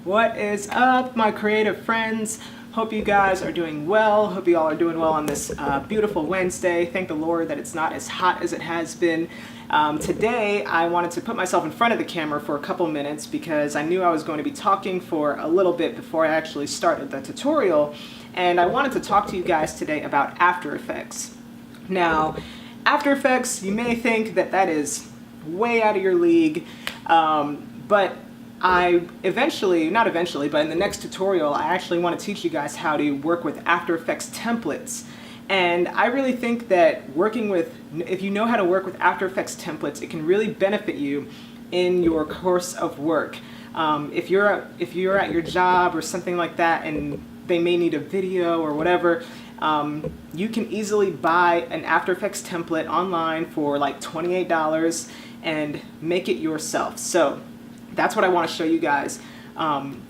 What is up, my creative friends? Hope you guys are doing well. Hope you all are doing well on this beautiful Wednesday. Thank the Lord that it's not as hot as it has been. Today, I wanted to put myself in front of the camera for a couple minutes because I knew I was going to be talking for a little bit before I actually started the tutorial. And I wanted to talk to you guys today about After Effects. Now, After Effects, you may think that that is way out of your league, but but in the next tutorial, I actually want to teach you guys how to work with After Effects templates. And I really think that if you know how to work with After Effects templates, it can really benefit you in your course of work. If you're at your job or something like that and they may need a video or whatever, you can easily buy an After Effects template online for like $28 and make it yourself. So that's what I want to show you guys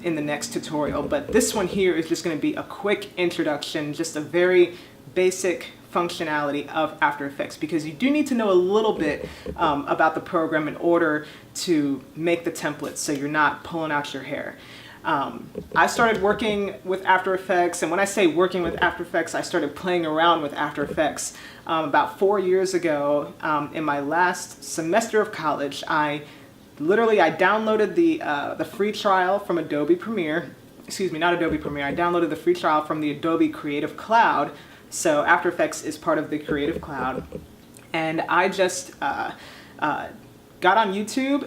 in the next tutorial. But this one here is just going to be a quick introduction, just a very basic functionality of After Effects, because you do need to know a little bit about the program in order to make the templates so you're not pulling out your hair. I started working with After Effects, and when I say working with After Effects, I started playing around with After Effects about 4 years ago. In my last semester of college, I downloaded the free trial from Adobe Premiere. Excuse me, not Adobe Premiere. I downloaded the free trial from the Adobe Creative Cloud. So After Effects is part of the Creative Cloud. And I just got on YouTube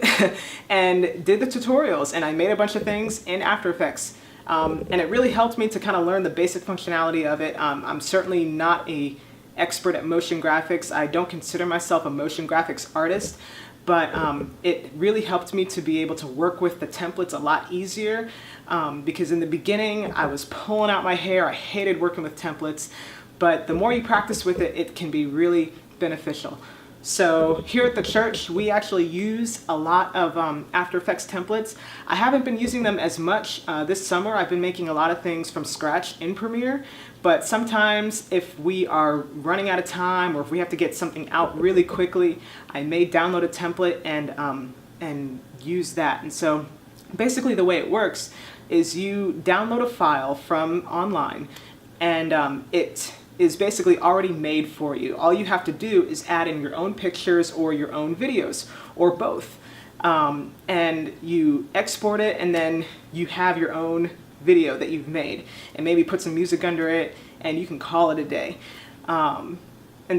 and did the tutorials, and I made a bunch of things in After Effects. And it really helped me to kind of learn the basic functionality of it. I'm certainly not an expert at motion graphics. I don't consider myself a motion graphics artist, but it really helped me to be able to work with the templates a lot easier, because in the beginning I was pulling out my hair. I hated working with templates, but the more you practice with it, it can be really beneficial. So here at the church, we actually use a lot of After Effects templates. I haven't been using them as much this summer. I've been making a lot of things from scratch in Premiere, but sometimes if we are running out of time or if we have to get something out really quickly, I may download a template and use that. And so basically the way it works is you download a file from online, and it is basically already made for you. All you have to do is add in your own pictures or your own videos or both. And you export it, and then you have your own video that you've made, and maybe put some music under it, and you can call it a day. And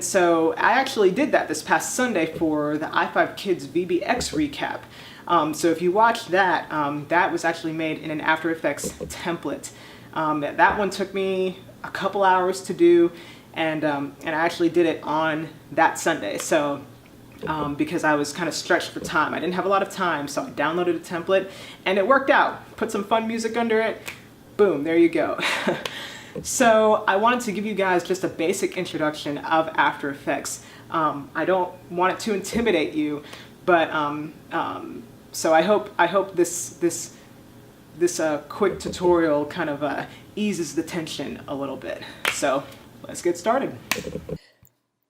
so I actually did that this past Sunday for the i5 Kids VBX recap. So if you watch that, that was actually made in an After Effects template. That one took me a couple hours to do, and I actually did it on that Sunday. So because I was kind of stretched for time, I didn't have a lot of time, so I downloaded a template and it worked out. Put some fun music under it, boom, there you go. So I wanted to give you guys just a basic introduction of After Effects. I don't want it to intimidate you, but so I hope this quick tutorial kind of eases the tension a little bit. So let's get started.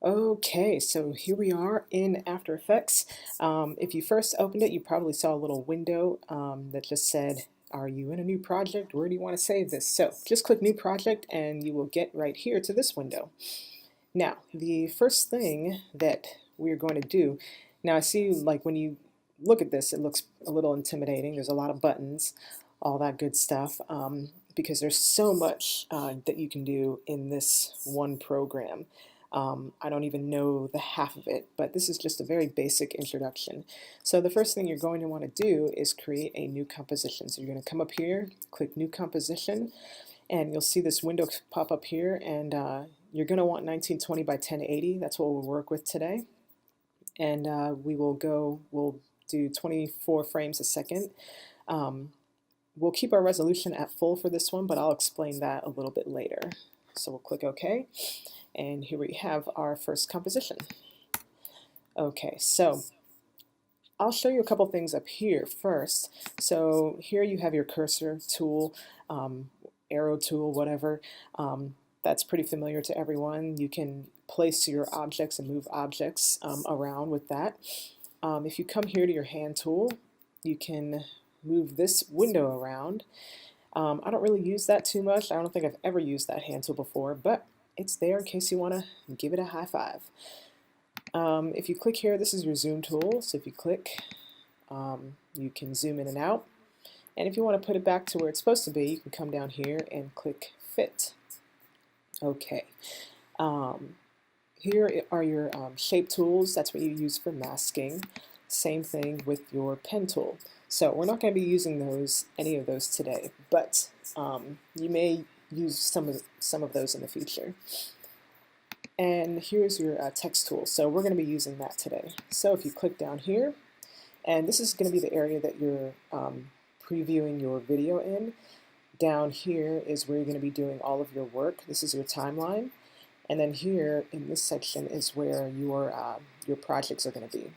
Okay, so here we are in After Effects. If you first opened it, you probably saw a little window that just said, "Are you in a new project? Where do you want to save this?" So just click New Project and you will get right here to this window. Now, the first thing that we're going to do, now I see like when you look at this, it looks a little intimidating. There's a lot of buttons, all that good stuff, because there's so much that you can do in this one program. I don't even know the half of it, but this is just a very basic introduction. So the first thing you're going to want to do is create a new composition. So you're going to come up here, click New Composition, and you'll see this window pop up here, and you're going to want 1920 by 1080. That's what we'll work with today. And we'll do 24 frames a second. We'll keep our resolution at full for this one, but I'll explain that a little bit later. So we'll click OK, and here we have our first composition. Okay, so I'll show you a couple things up here first. So here you have your cursor tool, arrow tool, whatever. That's pretty familiar to everyone. You can place your objects and move objects around with that. If you come here to your hand tool, you can move this window around. I don't really use that too much. I don't think I've ever used that hand tool before, but it's there in case you want to give it a high five. If you click here, this is your zoom tool. So if you click, you can zoom in and out. And if you want to put it back to where it's supposed to be, you can come down here and click fit. Okay. Here are your shape tools. That's what you use for masking. Same thing with your pen tool. So we're not going to be using any of those today, but you may use some of those in the future. And here's your text tool. So we're going to be using that today. So if you click down here, and this is going to be the area that you're previewing your video in. Down here is where you're going to be doing all of your work. This is your timeline. And then here in this section is where your projects are going to be.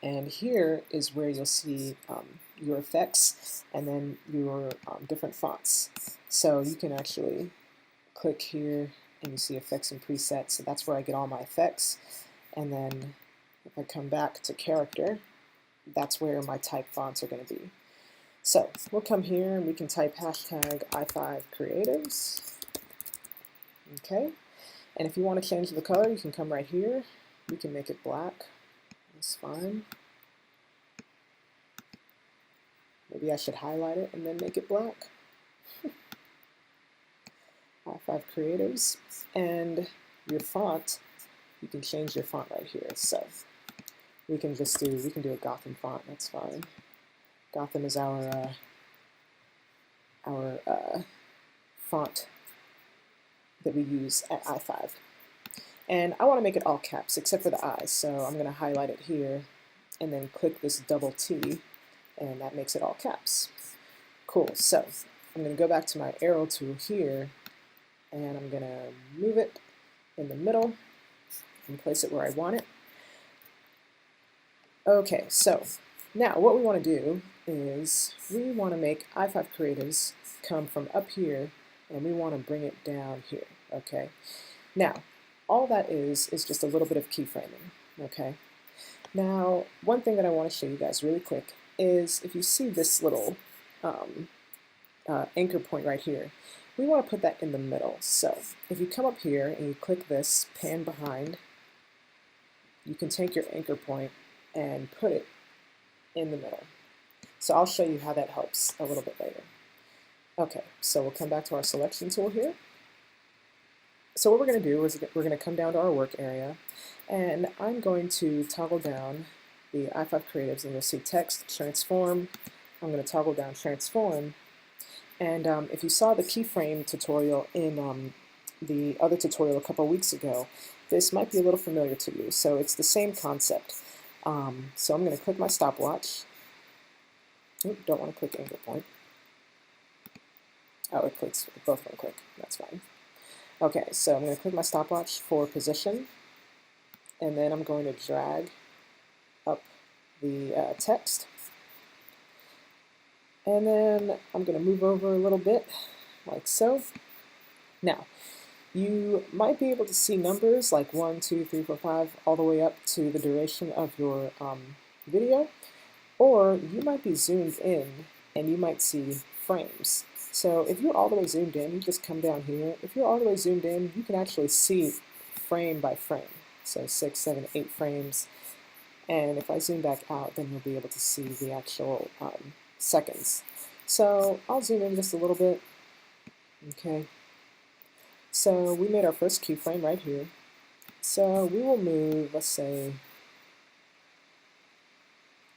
And here is where you'll see your effects and then your different fonts. So you can actually click here and you see effects and presets. So that's where I get all my effects. And then if I come back to character, that's where my type fonts are going to be. So we'll come here and we can type hashtag i5creatives. Okay. And if you want to change the color, you can come right here. We can make it black. That's fine. Maybe I should highlight it and then make it black. i5 Creatives. And your font, you can change your font right here. So we can do a Gotham font, that's fine. Gotham is our font that we use at i5. And I want to make it all caps except for the I, so I'm going to highlight it here and then click this double T, and that makes it all caps. Cool, so I'm going to go back to my arrow tool here, and I'm going to move it in the middle and place it where I want it. Okay, so now what we want to do is we want to make i5 Creatives come from up here, and we want to bring it down here, okay? Now, all that is just a little bit of keyframing, okay? Now, one thing that I want to show you guys really quick is if you see this little anchor point right here, we want to put that in the middle. So if you come up here and you click this pan behind, you can take your anchor point and put it in the middle. So I'll show you how that helps a little bit later. Okay, so we'll come back to our selection tool here. So what we're going to do is we're going to come down to our work area, and I'm going to toggle down the i5 Creatives, and you'll see text, transform. I'm going to toggle down transform, and if you saw the keyframe tutorial in the other tutorial a couple weeks ago, this might be a little familiar to you. So it's the same concept. So I'm going to click my stopwatch. Oop, don't want to click anchor point. Oh, it clicks, both of them click, that's fine. Okay, so I'm going to click my stopwatch for position, and then I'm going to drag up the text, and then I'm going to move over a little bit, like so. Now, you might be able to see numbers like 1, 2, 3, 4, 5, all the way up to the duration of your video, or you might be zoomed in and you might see frames. So if you're all the way zoomed in, you just come down here. If you're all the way zoomed in, you can actually see frame by frame. So 6, 7, 8 frames. And if I zoom back out, then you'll be able to see the actual seconds. So I'll zoom in just a little bit. Okay. So we made our first keyframe right here. So we will move, let's say,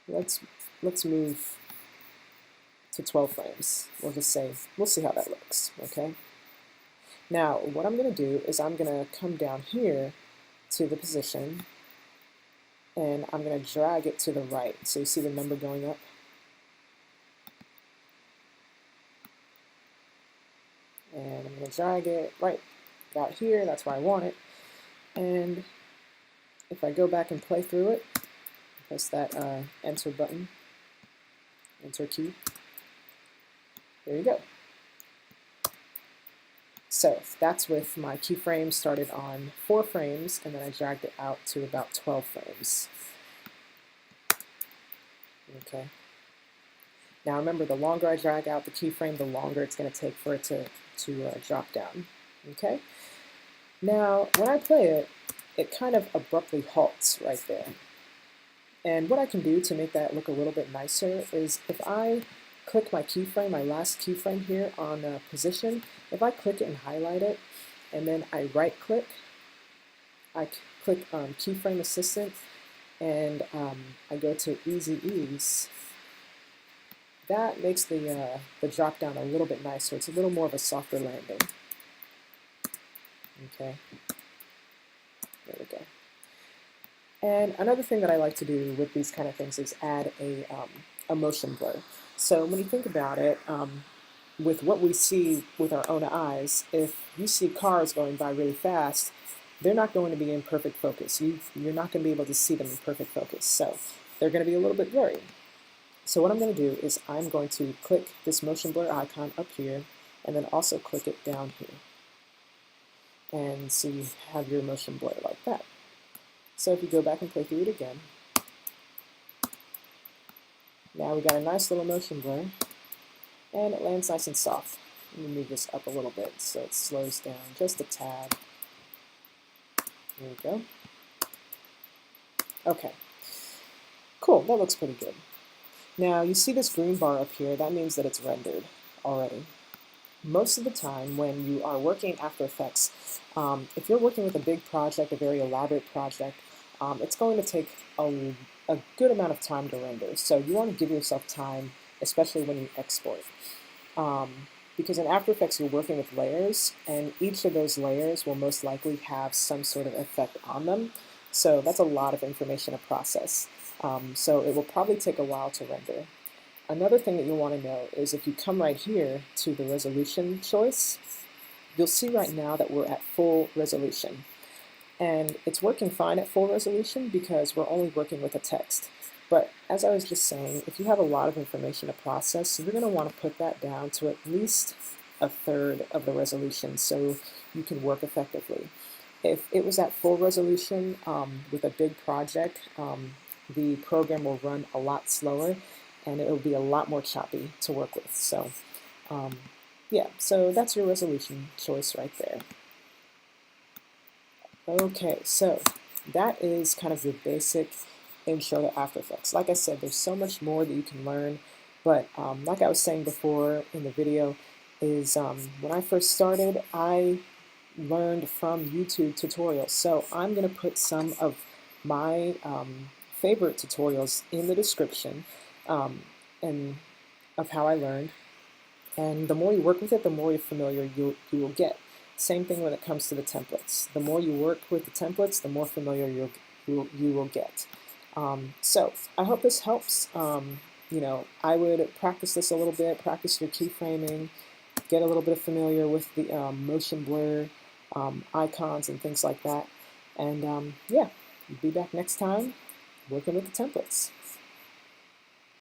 let's move to 12 frames. We'll just say, we'll see how that looks, okay? Now, what I'm going to do is I'm going to come down here to the position, and I'm going to drag it to the right. So you see the number going up? And I'm going to drag it right about here. That's where I want it. And if I go back and play through it, press that enter button, enter key. There you go. So that's with my keyframe started on 4 frames, and then I dragged it out to about 12 frames. Okay. Now remember, the longer I drag out the keyframe, the longer it's going to take for it to drop down. Okay? Now, when I play it, it kind of abruptly halts right there. And what I can do to make that look a little bit nicer is if I click my keyframe, my last keyframe here on position, if I click it and highlight it, and then I right click, I click keyframe assistant, and I go to easy ease, that makes the drop down a little bit nicer. It's a little more of a softer landing. Okay, there we go. And another thing that I like to do with these kind of things is add a motion blur. So when you think about it, with what we see with our own eyes, if you see cars going by really fast, they're not going to be in perfect focus. You're not going to be able to see them in perfect focus. So they're going to be a little bit blurry. So what I'm going to do is I'm going to click this motion blur icon up here, and then also click it down here. And so you have your motion blur like that. So if you go back and play through it again, now we got a nice little motion blur, and it lands nice and soft. Let me move this up a little bit so it slows down just a tad. There we go. Okay, cool, that looks pretty good. Now you see this green bar up here, that means that it's rendered already. Most of the time when you are working After Effects, if you're working with a big project, a very elaborate project, it's going to take a good amount of time to render. So you want to give yourself time, especially when you export. Because in After Effects you're working with layers, and each of those layers will most likely have some sort of effect on them. So that's a lot of information to process. So it will probably take a while to render. Another thing that you'll want to know is if you come right here to the resolution choice, you'll see right now that we're at full resolution. And it's working fine at full resolution because we're only working with a text. But as I was just saying, if you have a lot of information to process, you're going to want to put that down to at least a third of the resolution so you can work effectively. If it was at full resolution with a big project, the program will run a lot slower and it will be a lot more choppy to work with. So yeah, so that's your resolution choice right there. Okay, so that is kind of your basic intro to After Effects. Like I said, there's so much more that you can learn, but like I was saying before in the video, is when I first started, I learned from YouTube tutorials. So I'm going to put some of my favorite tutorials in the description and of how I learned. And the more you work with it, the more familiar you will get. Same thing when it comes to the templates. The more you work with the templates, the more familiar you will get. So I hope this helps. You know, I would practice this a little bit, practice your keyframing, get a little bit familiar with the motion blur icons and things like that. And yeah, be back next time working with the templates.